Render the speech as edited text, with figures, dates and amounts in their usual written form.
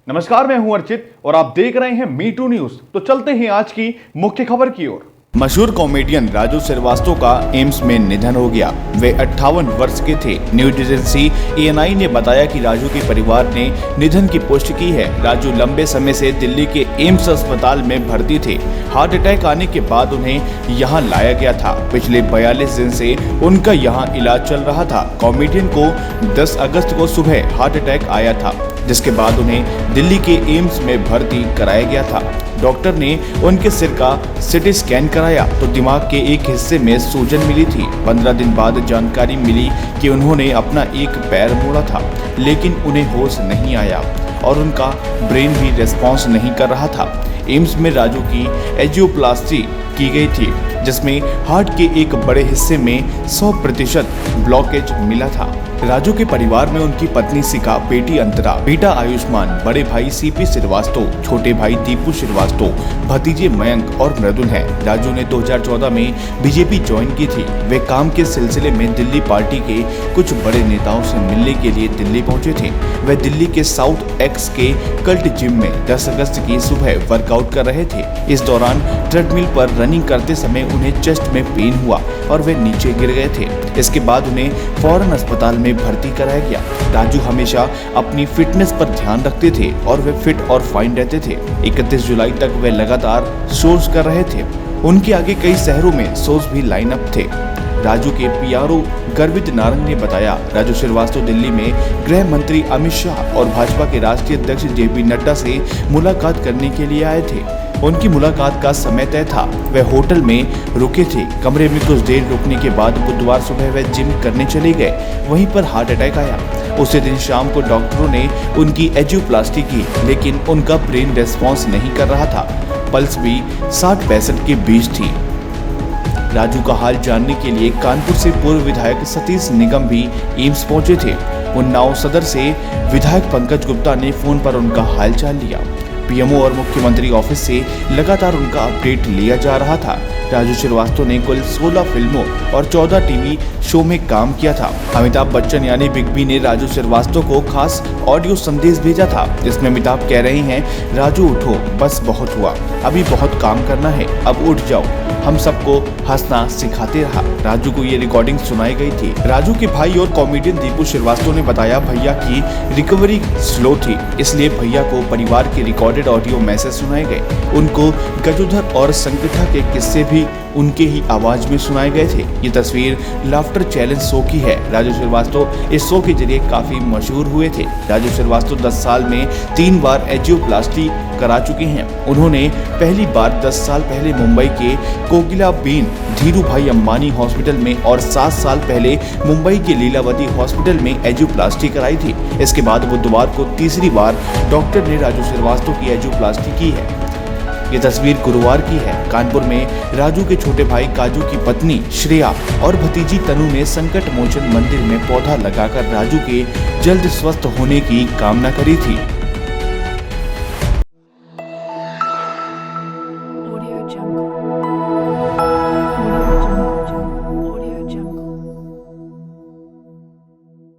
नमस्कार, मैं हूं अर्चित और आप देख रहे हैं मी2 न्यूज। तो चलते हैं आज की मुख्य खबर की ओर। मशहूर कॉमेडियन राजू श्रीवास्तव का एम्स में निधन हो गया। वे 58 वर्ष के थे। न्यूज एजेंसी ANI ने बताया कि राजू के परिवार ने निधन की पुष्टि की है। राजू लंबे समय से दिल्ली के एम्स अस्पताल में भर्ती थे। हार्ट अटैक आने के बाद उन्हें यहां लाया गया था। पिछले 42 दिन से उनका यहां इलाज चल रहा था। कॉमेडियन को 10 अगस्त को सुबह हार्ट अटैक आया था, जिसके बाद उन्हें दिल्ली के एम्स में भर्ती कराया गया था। डॉक्टर ने उनके सिर का CT स्कैन कराया तो दिमाग के एक हिस्से में सूजन मिली थी। 15 दिन बाद जानकारी मिली कि उन्होंने अपना एक पैर मोड़ा था, लेकिन उन्हें होश नहीं आया और उनका ब्रेन भी रिस्पॉन्स नहीं कर रहा था। एम्स में राजू की एंजियोप्लास्टी की गई थी, जिसमें हार्ट के एक बड़े हिस्से में 100% ब्लॉकेज मिला था। राजू के परिवार में उनकी पत्नी सिका, बेटी अंतरा, बेटा आयुष्मान, बड़े भाई CP श्रीवास्तव, छोटे भाई दीपू श्रीवास्तव, भतीजे मयंक और मृदुल हैं। राजू ने 2014 में BJP ज्वाइन की थी। वे काम के सिलसिले में दिल्ली पार्टी के कुछ बड़े नेताओं से मिलने के लिए दिल्ली पहुंचे थे। वे दिल्ली के साउथ एक्स के कल्ट जिम में 10 अगस्त की सुबह वर्कआउट कर रहे थे। इस दौरान ट्रेडमिल पर रनिंग करते समय उन्हें चेस्ट में पेन हुआ और वे नीचे गिर गए थे। इसके बाद उन्हें फौरन अस्पताल में भर्ती कराया गया। राजू हमेशा अपनी फिटनेस पर ध्यान रखते थे और वे फिट और फाइन रहते थे। 31 जुलाई तक वे लगातार शोज कर रहे थे। उनके आगे कई शहरों में शोज भी लाइन अप थे। राजू के PRO गर्वित नारंग ने बताया, राजू श्रीवास्तव दिल्ली में गृह मंत्री अमित शाह और भाजपा के राष्ट्रीय अध्यक्ष JP नड्डा से मुलाकात करने के लिए आए थे। उनकी मुलाकात का समय तय था। वे होटल में रुके थे। कमरे में कुछ देर रुकने के बाद बुधवार सुबह वे जिम करने चले गए। वहीं पर हार्ट अटैक आया। उसी दिन शाम को डॉक्टरों ने उनकी एंजियोप्लास्टी की, लेकिन उनका ब्रेन रेस्पॉन्स नहीं कर रहा था। पल्स भी 60-65 के बीच थी। राजू का हाल जानने के लिए कानपुर से पूर्व विधायक सतीश निगम भी एम्स पहुंचे थे। उन्नाव सदर से विधायक पंकज गुप्ता ने फोन पर उनका हालचाल लिया। PMO और मुख्यमंत्री ऑफिस से लगातार उनका अपडेट लिया जा रहा था। राजू श्रीवास्तव ने कुल 16 फिल्मों और 14 टीवी शो में काम किया था। अमिताभ बच्चन यानी बिग बी ने राजू श्रीवास्तव को खास ऑडियो संदेश भेजा था, जिसमें अमिताभ कह रहे हैं, राजू उठो, बस बहुत हुआ, अभी बहुत काम करना है, अब उठ जाओ, हम सबको हंसना सिखाते रहा। राजू को ये रिकॉर्डिंग सुनाई गई थी। राजू के भाई और कॉमेडियन दीपू श्रीवास्तव ने बताया, भैया की रिकवरी स्लो थी, इसलिए भैया को परिवार के रिकॉर्डेड ऑडियो मैसेज सुनाए गए। उनको गजोधर और संकटा के किस्से भी उनके ही आवाज में सुनाए गए थे। ये तस्वीर लाफ्टर चैलेंज शो की है। राजू श्रीवास्तव इस शो के जरिए काफी मशहूर हुए थे। राजू श्रीवास्तव 10 साल में 3 बार एंजियोप्लास्टी करा चुके हैं। उन्होंने पहली बार 10 साल पहले मुंबई के कोकिलाबेन धीरूभाई अंबानी हॉस्पिटल में और 7 साल पहले मुंबई के लीलावती हॉस्पिटल में एंजियोप्लास्टी कराई थी। इसके बाद बुधवार को तीसरी बार डॉक्टर ने राजू श्रीवास्तव की एंजियोप्लास्टी की है। ये तस्वीर गुरुवार की है। कानपुर में राजू के छोटे भाई काजू की पत्नी श्रेया और भतीजी तनु ने संकट मोचन मंदिर में पौधा लगाकर राजू के जल्द स्वस्थ होने की कामना करी थी।